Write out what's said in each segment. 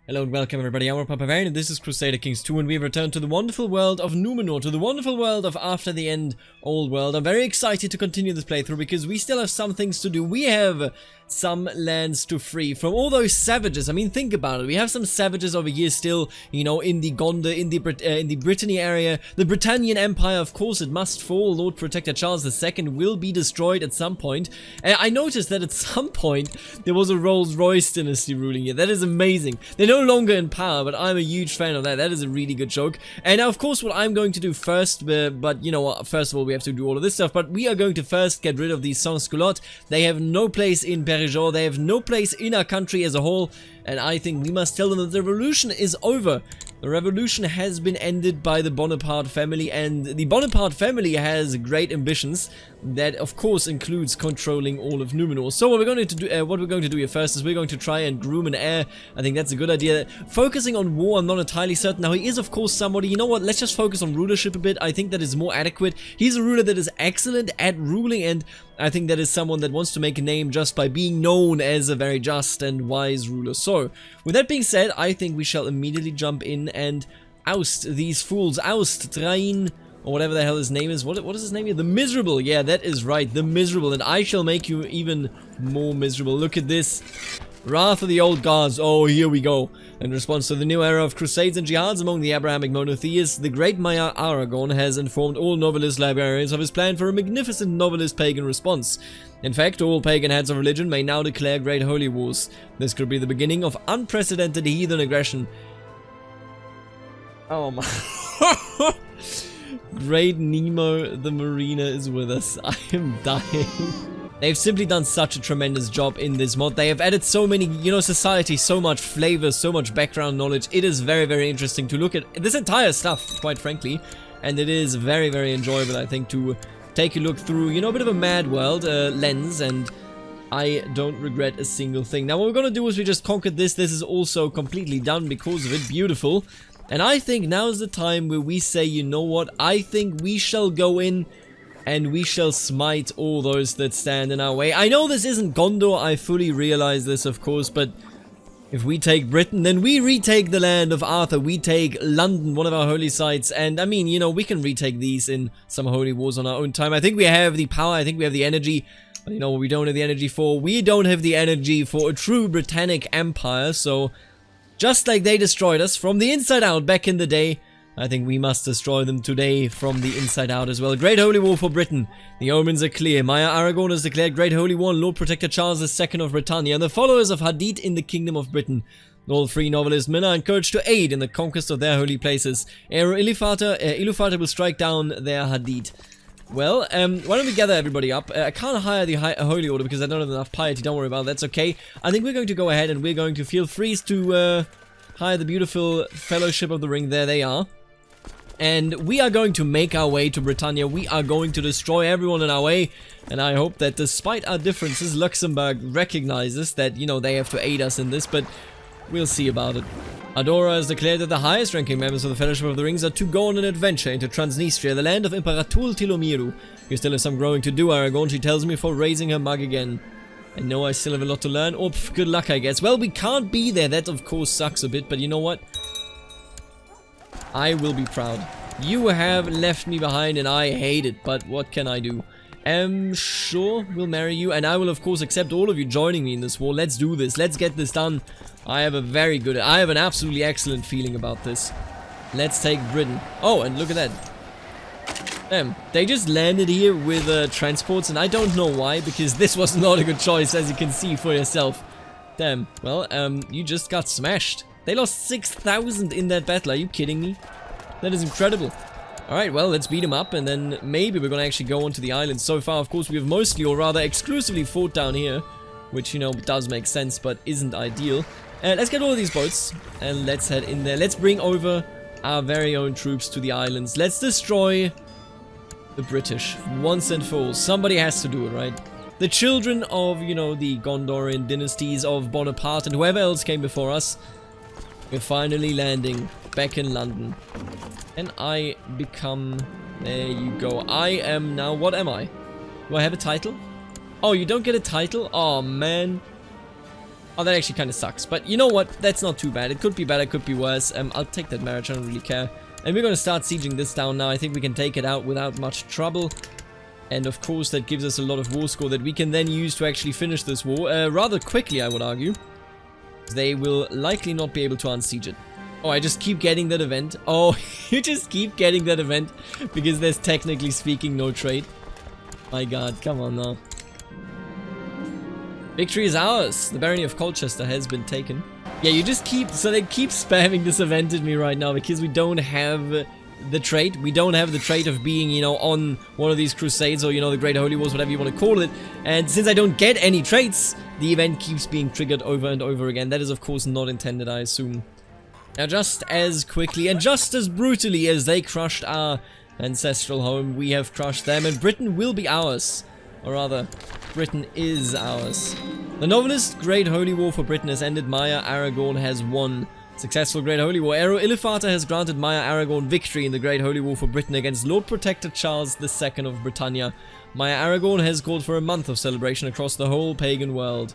Hello and welcome everybody, I'm Barbarian and this is Crusader Kings 2 and we've returned to the wonderful world of Numenor, to the wonderful world of After the End, Old World. I'm very excited to continue this playthrough because we still have some things to do. We have some lands to free from all those savages. I mean, think about it. We have some savages over here still, you know, in the Gondor, in the Britannia area. The Britannian Empire, of course, it must fall. Lord Protector Charles II will be destroyed at some point. I noticed that at some point there was a Rolls-Royce dynasty ruling here. That is amazing. They're no longer in power, but I'm a huge fan of that. That is a really good joke. And now, of course, what I'm going to do first, but you know what, first of all, we have to do all of this stuff, but we are going to first get rid of these sans-culottes. They have no place in Perigord. They have no place in our country as a whole, and I think we must tell them that the revolution is over. The revolution has been ended by the Bonaparte family, and the Bonaparte family has great ambitions. That, of course, includes controlling all of Numenor. So what we're going to do here first is we're going to try and groom an heir. I think that's a good idea. Focusing on war, I'm not entirely certain. Now, he is, of course, somebody. You know what? Let's just focus on rulership a bit. I think that is more adequate. He's a ruler that is excellent at ruling, and I think that is someone that wants to make a name just by being known as a very just and wise ruler. So, with that being said, I think we shall immediately jump in and oust these fools. Oust Train, or whatever the hell his name is. What is his name here? The Miserable. Yeah, that is right. The Miserable. And I shall make you even more miserable. Look at this. Wrath of the Old Gods. Oh, here we go. In response to the new era of crusades and jihads among the Abrahamic monotheists, the great Maya Aragon has informed all novelist librarians of his plan for a magnificent novelist pagan response. In fact, all pagan heads of religion may now declare great holy wars. This could be the beginning of unprecedented heathen aggression. Oh my... Great Nemo the Marina is with us. I am dying. They've simply done such a tremendous job in this mod. They have added so many, you know, society, so much flavor, so much background knowledge. It is very, very interesting to look at this entire stuff, quite frankly. And it is very, very enjoyable, I think, to take a look through, you know, a bit of a mad world lens. And I don't regret a single thing. Now, what we're going to do is we just conquered this. This is also completely done because of it. Beautiful. And I think now is the time where we say, you know what, I think we shall go in and we shall smite all those that stand in our way. I know this isn't Gondor, I fully realize this, of course, but if we take Britain, then we retake the land of Arthur. We take London, one of our holy sites, and I mean, you know, we can retake these in some holy wars on our own time. I think we have the power, I think we have the energy. But you know what we don't have the energy for? We don't have the energy for a true Britannic empire, so... just like they destroyed us from the inside out back in the day, I think we must destroy them today from the inside out as well. Great Holy War for Britain. The omens are clear. Maya Aragon has declared Great Holy War on Lord Protector Charles II of Britannia and the followers of Hadith in the Kingdom of Britain. All free novelist men are encouraged to aid in the conquest of their holy places. Ilúvatar will strike down their Hadith. Well, why don't we gather everybody up? I can't hire the Holy Order because I don't have enough piety, don't worry about it, that's okay. I think we're going to go ahead and we're going to feel free to hire the beautiful Fellowship of the Ring. There they are. And we are going to make our way to Britannia. We are going to destroy everyone in our way. And I hope that despite our differences, Luxembourg recognizes that, you know, they have to aid us in this, but we'll see about it. Adora has declared that the highest ranking members of the Fellowship of the Rings are to go on an adventure into Transnistria, the land of Imperatul Tilomiru. You still have some growing to do, Aragon, she tells me, for raising her mug again. I know I still have a lot to learn. Oh, good luck, I guess. Well, we can't be there. That, of course, sucks a bit, but you know what? I will be proud. You have left me behind, and I hate it, but what can I do? Sure, we'll marry you, and I will, of course, accept all of you joining me in this war. Let's do this. Let's get this done. I have an absolutely excellent feeling about this. Let's take Britain. Oh, and look at that. Damn, they just landed here with transports, and I don't know why, because this was not a good choice, as you can see for yourself. Damn, well, you just got smashed. They lost 6,000 in that battle, are you kidding me? That is incredible. Alright, well, let's beat them up, and then maybe we're gonna actually go onto the island. So far, of course, we have mostly, or rather exclusively, fought down here, which, you know, does make sense, but isn't ideal. Let's get all of these boats, and let's head in there. Let's bring over our very own troops to the islands. Let's destroy the British once and for all. Somebody has to do it, right? The children of, you know, the Gondorian dynasties of Bonaparte and whoever else came before us, we're finally landing back in London. And I become... there you go. I am now... what am I? Do I have a title? Oh, you don't get a title? Oh, man. Oh, that actually kind of sucks. But you know what? That's not too bad. It could be better, could be worse. I'll take that marriage. I don't really care. And we're going to start sieging this down now. I think we can take it out without much trouble. And of course, that gives us a lot of war score that we can then use to actually finish this war. Rather quickly, I would argue. They will likely not be able to unsiege it. Oh, I just keep getting that event. Oh, you just keep getting that event. Because there's technically speaking no trade. My god, come on now. Victory is ours. The barony of Colchester has been taken. Yeah, you just keep... So they keep spamming this event at me right now because we don't have the trait. We don't have the trait of being, you know, on one of these crusades or, you know, the Great Holy Wars, whatever you want to call it. And since I don't get any traits, the event keeps being triggered over and over again. That is, of course, not intended, I assume. Now, just as quickly and just as brutally as they crushed our ancestral home, we have crushed them, and Britain will be ours. Or rather, Britain is ours. The novelist Great Holy War for Britain has ended. Maya Aragorn has won. Successful Great Holy War. Ero Ilifata has granted Maya Aragorn victory in the Great Holy War for Britain against Lord Protector Charles II of Britannia. Maya Aragorn has called for a month of celebration across the whole pagan world.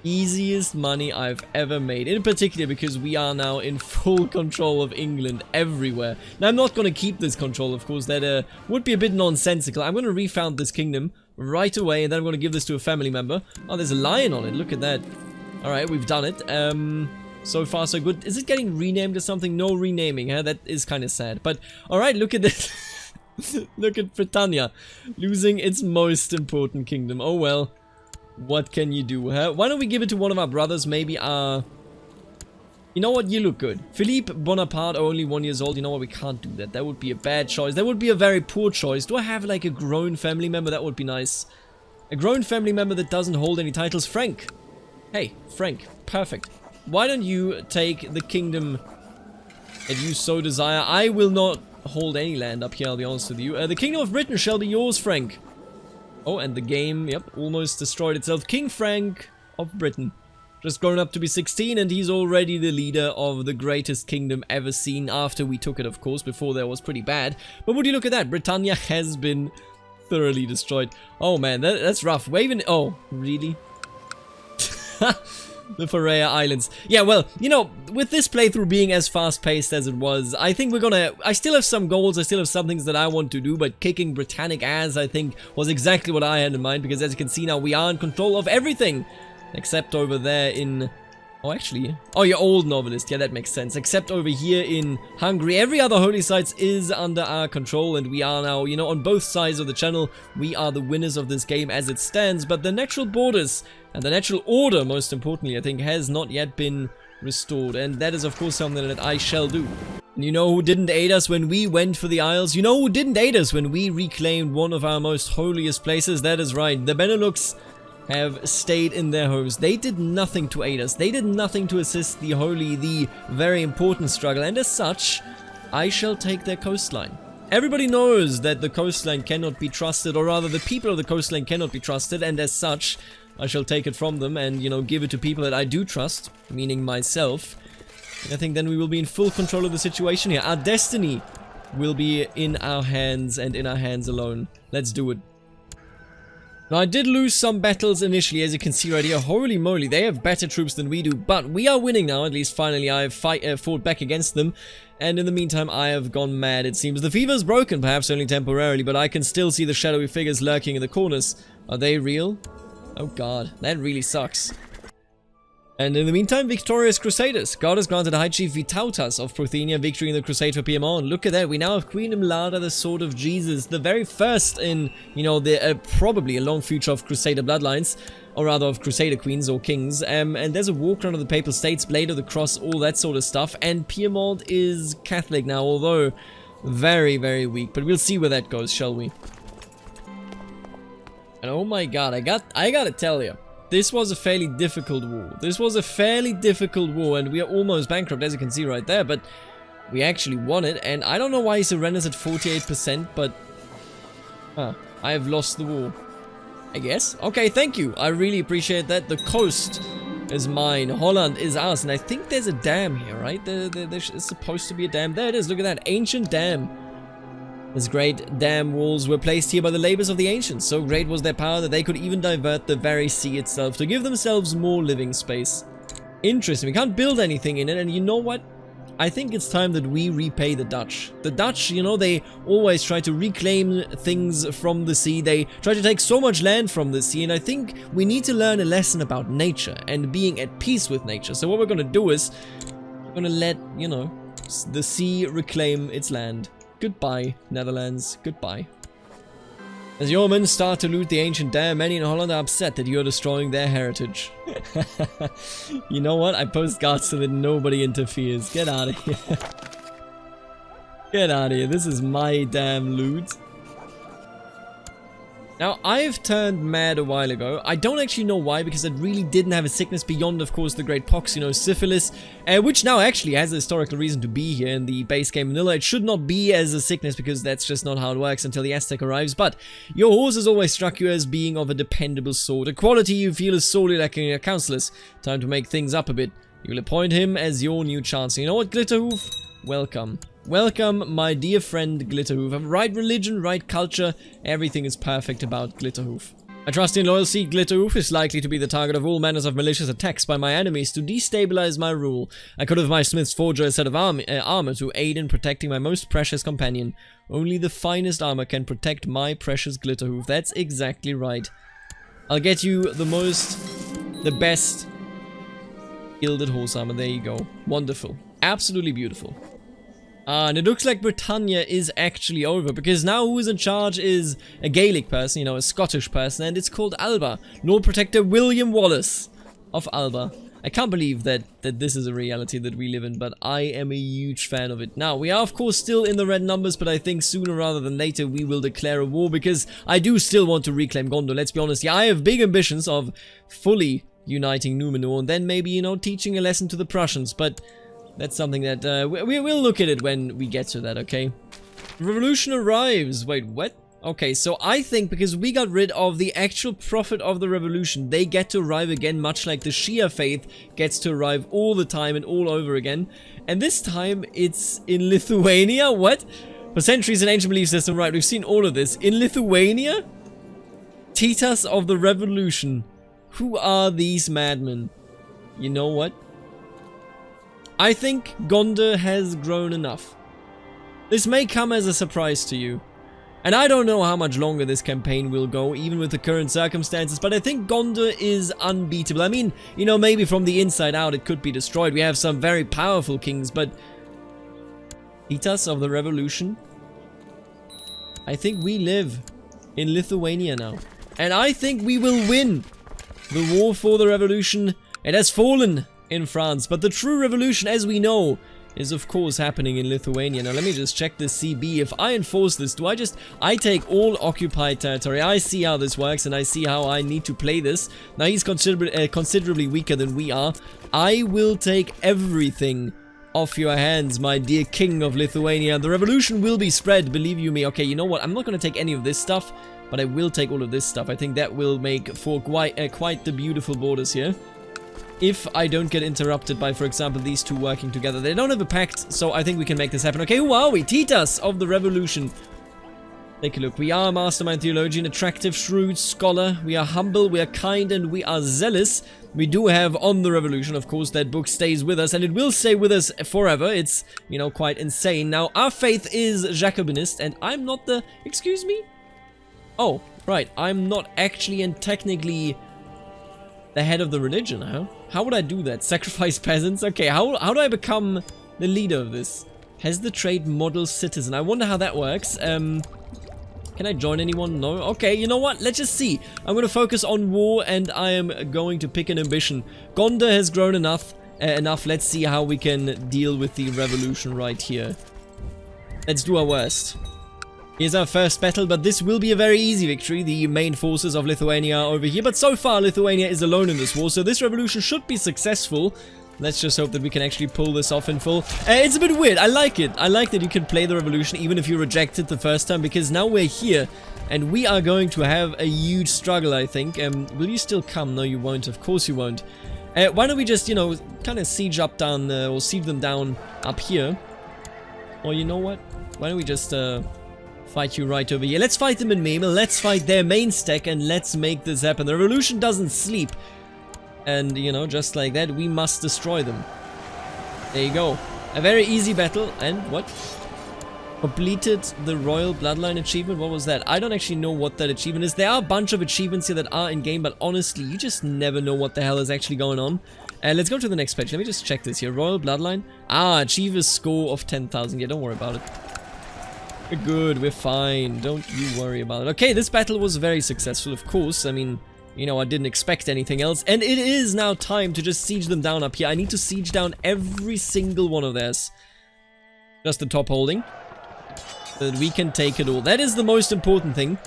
Easiest money I've ever made, in particular because we are now in full control of England everywhere. Now, I'm not going to keep this control, of course. That would be a bit nonsensical. I'm going to refound this kingdom right away, and then I'm going to give this to a family member. Oh, there's a lion on it. Look at that. Alright, we've done it. So far, so good. Is it getting renamed or something? No renaming, huh? That is kind of sad. But, alright, look at this. Look at Britannia losing its most important kingdom. Oh, well. What can you do, huh? Why don't we give it to one of our brothers? Maybe our... You know what? You look good. Philippe Bonaparte, only 1 year old. You know what? We can't do that. That would be a bad choice. That would be a very poor choice. Do I have, like, a grown family member? That would be nice. A grown family member that doesn't hold any titles. Frank. Hey, Frank. Perfect. Why don't you take the kingdom that you so desire? I will not hold any land up here, I'll be honest with you. The kingdom of Britain shall be yours, Frank. Oh, and the game, yep, almost destroyed itself. King Frank of Britain. Just grown up to be 16, and he's already the leader of the greatest kingdom ever seen, after we took it, of course. Before there was pretty bad. But would you look at that? Britannia has been thoroughly destroyed. Oh man, that's rough. Waven... Oh, really? The Faroe Islands. Yeah, well, you know, with this playthrough being as fast-paced as it was, I think we're gonna... I still have some goals, I still have some things that I want to do, but kicking Britannic ass, I think, was exactly what I had in mind, because as you can see now, we are in control of everything, except over there in... Oh, actually... Oh, you're old novelist. Yeah, that makes sense. Except over here in Hungary. Every other holy sites is under our control, and we are now, you know, on both sides of the channel, we are the winners of this game as it stands, but the natural borders, and the natural order, most importantly, I think, has not yet been restored, and that is, of course, something that I shall do. And you know who didn't aid us when we went for the Isles? You know who didn't aid us when we reclaimed one of our most holiest places? That is right, the Benelux have stayed in their homes. They did nothing to aid us. They did nothing to assist the holy, the very important struggle, and as such, I shall take their coastline. Everybody knows that the coastline cannot be trusted, or rather the people of the coastline cannot be trusted, and as such, I shall take it from them and, you know, give it to people that I do trust, meaning myself. And I think then we will be in full control of the situation here. Our destiny will be in our hands and in our hands alone. Let's do it. Now, I did lose some battles initially, as you can see right here. Holy moly, they have better troops than we do, but we are winning now. At least finally I have fought back against them, and in the meantime I have gone mad, it seems. The fever's broken, perhaps only temporarily, but I can still see the shadowy figures lurking in the corners. Are they real? Oh god, that really sucks. And in the meantime, victorious Crusaders. God has granted High Chief Vitautas of Prothenia victory in the Crusade for Piedmont. Look at that, we now have Queen Imlada, the Sword of Jesus, the very first in, you know, the probably a long future of Crusader bloodlines, or rather of Crusader queens or kings. And there's a war crown of the Papal States, Blade of the Cross, all that sort of stuff. And Piedmont is Catholic now, although very, very weak. But we'll see where that goes, shall we? And oh my god, I gotta tell you. This was a fairly difficult war. This was a fairly difficult war, and we are almost bankrupt, as you can see right there, but we actually won it, and I don't know why he surrenders at 48%, but... I have lost the war. I guess? Okay, thank you. I really appreciate that. The coast is mine. Holland is ours, and I think there's a dam here, right? There's supposed to be a dam. There it is, look at that. Ancient dam. These great dam walls were placed here by the labors of the ancients. So great was their power that they could even divert the very sea itself to give themselves more living space. Interesting. We can't build anything in it, and you know what? I think it's time that we repay the Dutch. The Dutch, you know, they always try to reclaim things from the sea. They try to take so much land from the sea, and I think we need to learn a lesson about nature and being at peace with nature. So what we're gonna do is, we're gonna let, you know, the sea reclaim its land. Goodbye, Netherlands. Goodbye. As yeomen start to loot the ancient dam, many in Holland are upset that you're destroying their heritage. You know what? I post guards so that nobody interferes. Get out of here. Get out of here. This is my damn loot. Now, I've turned mad a while ago. I don't actually know why, because I really didn't have a sickness beyond, of course, the great pox, you know, syphilis, which now actually has a historical reason to be here in the base game vanilla. It should not be as a sickness, because that's just not how it works until the Aztec arrives, but your horse has always struck you as being of a dependable sort, a quality you feel is sorely lacking in your councillors. Time to make things up a bit. You'll appoint him as your new chancellor. You know what, Glitterhoof? Welcome. Welcome, my dear friend Glitterhoof. Right religion, right culture, everything is perfect about Glitterhoof. I trust in loyalty, Glitterhoof is likely to be the target of all manners of malicious attacks by my enemies to destabilize my rule. I could have my smith's forger a set of armor to aid in protecting my most precious companion. Only the finest armor can protect my precious Glitterhoof. That's exactly right. I'll get you the best gilded horse armor. There you go. Wonderful. Absolutely beautiful. And it looks like Britannia is actually over, because now who is in charge is a Gaelic person, you know, a Scottish person, and it's called Alba. Lord Protector William Wallace of Alba. I can't believe that this is a reality that we live in, but I am a huge fan of it. Now, we are of course still in the red numbers, but I think sooner rather than later we will declare a war, because I do still want to reclaim Gondor. Let's be honest, yeah, I have big ambitions of fully uniting Numenor, and then maybe, you know, teaching a lesson to the Prussians, but that's something that, we'll look at it when we get to that, okay? Revolution arrives. Wait, what? Okay, so I think because we got rid of the actual prophet of the revolution, they get to arrive again, much like the Shia faith gets to arrive all the time and all over again. And this time, it's in Lithuania? What? For centuries, an ancient belief system, right, we've seen all of this. In Lithuania? Titas of the revolution. Who are these madmen? You know what? I think Gondor has grown enough. This may come as a surprise to you. And I don't know how much longer this campaign will go, even with the current circumstances, but I think Gondor is unbeatable. I mean, you know, maybe from the inside out it could be destroyed. We have some very powerful kings, but Titas of the revolution? I think we live in Lithuania now. And I think we will win the war for the revolution. It has fallen in France, but the true revolution, as we know, is of course happening in Lithuania. Now let me just check this CB. If I enforce this, I take all occupied territory. I see how this works, and I see how I need to play this. Now he's considerably weaker than we are. I will take everything off your hands, my dear king of Lithuania. The revolution will be spread, believe you me. Okay, you know what? I'm not going to take any of this stuff, but I will take all of this stuff. I think that will make for quite the beautiful borders here. If I don't get interrupted by, for example, these two working together. They don't have a pact, so I think we can make this happen. Okay, who are we? Titas of the revolution. Take a look. We are a mastermind theologian, attractive, shrewd scholar. We are humble, we are kind, and we are zealous. We do have On the Revolution, of course. That book stays with us, and it will stay with us forever. It's, you know, quite insane. Now, our faith is Jacobinist, and I'm not the... Excuse me? Oh, right. I'm not actually and technically the head of the religion, huh? How would I do that? Sacrifice peasants? Okay, how do I become the leader of this? Has the trade model citizen? I wonder how that works. Can I join anyone? No? Okay, you know what? Let's just see. I'm going to focus on war, and I am going to pick an ambition. Gondor has grown enough. Let's see how we can deal with the revolution right here. Let's do our worst. Here's our first battle, but this will be a very easy victory. The main forces of Lithuania are over here, but so far Lithuania is alone in this war, so this revolution should be successful. Let's just hope that we can actually pull this off in full. It's a bit weird. I like it. I like that you can play the revolution even if you reject it the first time, because now we're here and we are going to have a huge struggle, I think. Will you still come? No, you won't. Of course you won't. Why don't we just, you know, kind of siege up down, or siege them down up here? Or you know what? Why don't we just Fight you right over here. Let's fight them in Memel. Let's fight their main stack and let's make this happen. The revolution doesn't sleep. And, you know, just like that, we must destroy them. There you go. A very easy battle. And what? Completed the Royal Bloodline achievement. What was that? I don't actually know what that achievement is. There are a bunch of achievements here that are in game, but honestly, you just never know what the hell is actually going on. Let's go to the next page. Let me just check this here. Royal Bloodline. Achieve a score of 10,000. Yeah, don't worry about it. We're good. We're fine. Don't you worry about it. Okay, this battle was very successful, of course. I mean, you know, I didn't expect anything else. And it is now time to just siege them down up here. I need to siege down every single one of theirs. Just the top holding. So that we can take it all. That is the most important thing.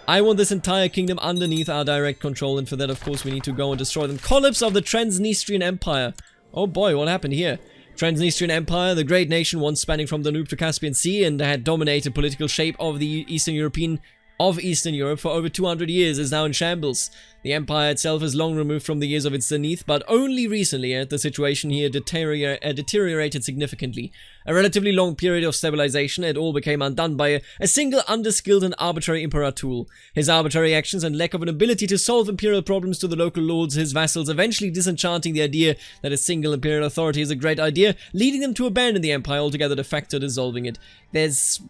I want this entire kingdom underneath our direct control. And for that, of course, we need to go and destroy them. Collapse of the Transnistrian Empire. Oh boy, what happened here? Transnistrian Empire, the great nation once spanning from the Danube to Caspian Sea and had dominated political shape of the Eastern Europe for over 200 years, is now in shambles. The empire itself is long removed from the years of its zenith, but only recently the situation here deteriorated significantly. A relatively long period of stabilization, it all became undone by a single underskilled and arbitrary imperator. His arbitrary actions and lack of an ability to solve imperial problems to the local lords, his vassals, eventually disenchanting the idea that a single imperial authority is a great idea, leading them to abandon the empire altogether, de facto dissolving it. Needs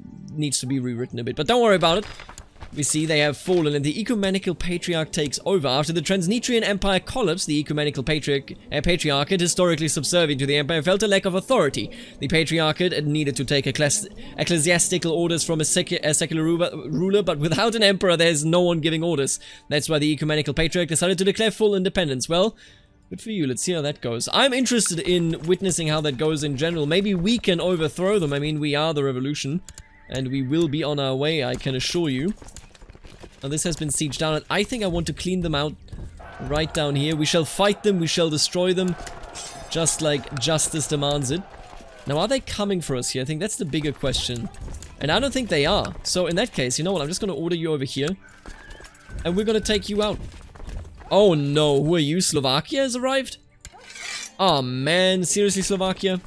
to be rewritten a bit, but don't worry about it. We see they have fallen and the ecumenical patriarch takes over. After the Transnistrian Empire collapsed, the ecumenical patriarchate, historically subservient to the empire, felt a lack of authority. The patriarchate needed to take ecclesiastical orders from a secular ruler, but without an emperor there's no one giving orders. That's why the ecumenical patriarch decided to declare full independence. Well, good for you. Let's see how that goes. I'm interested in witnessing how that goes in general. Maybe we can overthrow them. I mean, we are the revolution. And we will be on our way, I can assure you. Now this has been sieged down, and I think I want to clean them out right down here. We shall fight them, we shall destroy them, just like justice demands it. Now are they coming for us here? I think that's the bigger question. And I don't think they are. So in that case, you know what, I'm just going to order you over here. And we're going to take you out. Oh no, who are you? Slovakia has arrived? Oh man, seriously Slovakia?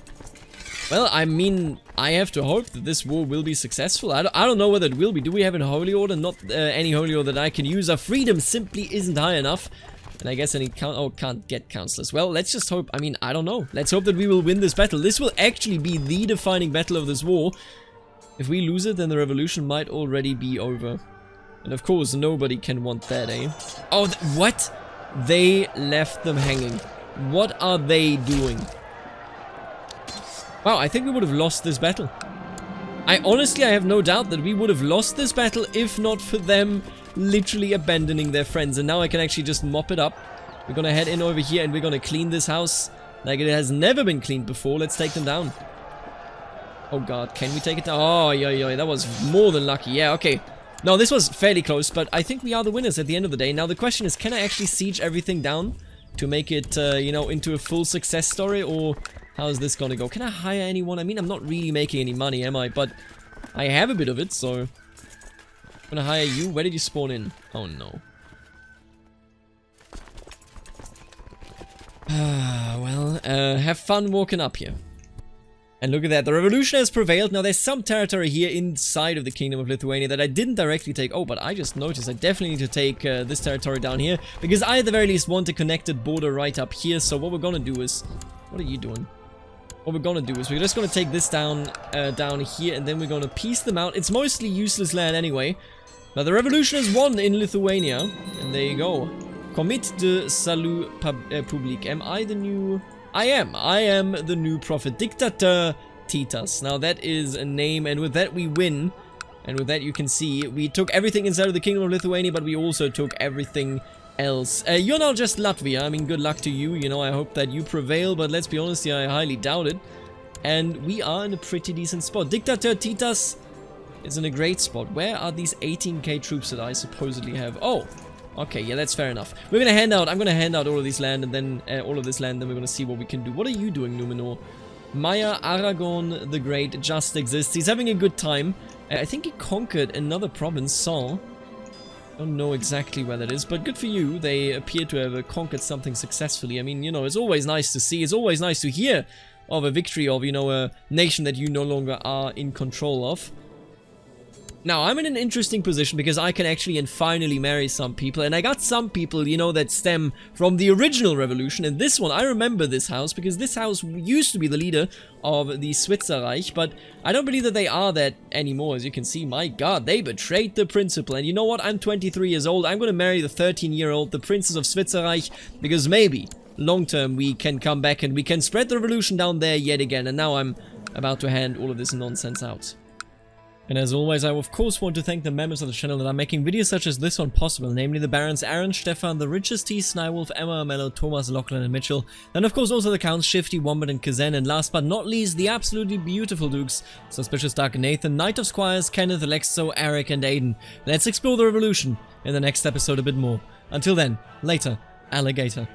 Well, I mean, I have to hope that this war will be successful. I don't know whether it will be. Do we have a holy order? Not any holy order that I can use. Our freedom simply isn't high enough. And I guess I need can't get counselors. Well, let's just hope. I mean, I don't know. Let's hope that we will win this battle. This will actually be the defining battle of this war. If we lose it, then the revolution might already be over. And of course, nobody can want that, eh? Oh, what? They left them hanging. What are they doing? Wow, I think we would have lost this battle. I have no doubt that we would have lost this battle if not for them literally abandoning their friends. And now I can actually just mop it up. We're gonna head in over here and we're gonna clean this house like it has never been cleaned before. Let's take them down. Oh god, can we take it down? Oh, yeah, that was more than lucky. Yeah, okay. No, this was fairly close, but I think we are the winners at the end of the day. Now the question is, can I actually siege everything down to make it, you know, into a full success story, or how is this gonna go? Can I hire anyone? I mean, I'm not really making any money, am I? But I have a bit of it, so I'm gonna hire you. Where did you spawn in? Oh no. Well, have fun walking up here. And look at that, the revolution has prevailed. Now there's some territory here inside of the Kingdom of Lithuania that I didn't directly take. Oh, but I just noticed I definitely need to take this territory down here, because I at the very least want a connected border right up here. So what we're gonna do is... What are you doing? What we're gonna do is we're just gonna take this down down here, and then we're gonna piece them out. It's mostly useless land anyway. Now the revolution has won in Lithuania, and there you go. Commit de salut public. Am I the new... I am the new prophet, Dictator Titus. Now that is a name, and with that we win. And with that you can see, we took everything inside of the Kingdom of Lithuania, but we also took everything else. You're now just Latvia. I mean, good luck to you. You know, I hope that you prevail, but let's be honest here, I highly doubt it. And we are in a pretty decent spot. Dictator Titus is in a great spot. Where are these 18k troops that I supposedly have? Oh, okay, yeah, that's fair enough. We're gonna hand out, I'm gonna hand out all of this land, and then all of this land, then we're gonna see what we can do. What are you doing, Numenor? Maya Aragon the Great just exists. He's having a good time. I think he conquered another province, Saul. Don't know exactly where that is, but good for you. They appear to have conquered something successfully. I mean, you know, it's always nice to see. It's always nice to hear of a victory of, you know, a nation that you no longer are in control of. Now, I'm in an interesting position because I can actually and finally marry some people, and I got some people, you know, that stem from the original revolution, and this one, I remember this house, because this house used to be the leader of the Switzerreich, but I don't believe that they are that anymore. As you can see, my god, they betrayed the principle, and you know what, I'm 23 years old, I'm gonna marry the 13-year-old, the Princess of Switzerreich, because maybe, long term, we can come back and we can spread the revolution down there yet again, and now I'm about to hand all of this nonsense out. And as always, I of course want to thank the members of the channel that are making videos such as this one possible, namely the Barons Aaron, Stefan, the Richest T, Snywolf, Emma, Mello, Thomas, Lachlan and Mitchell, and of course also the Counts, Shifty, Wombat and Kazen, and last but not least, the absolutely beautiful Dukes, Suspicious Dark Nathan, Knight of Squires, Kenneth, Alexo, Eric and Aiden. Let's explore the revolution in the next episode a bit more. Until then, later, alligator.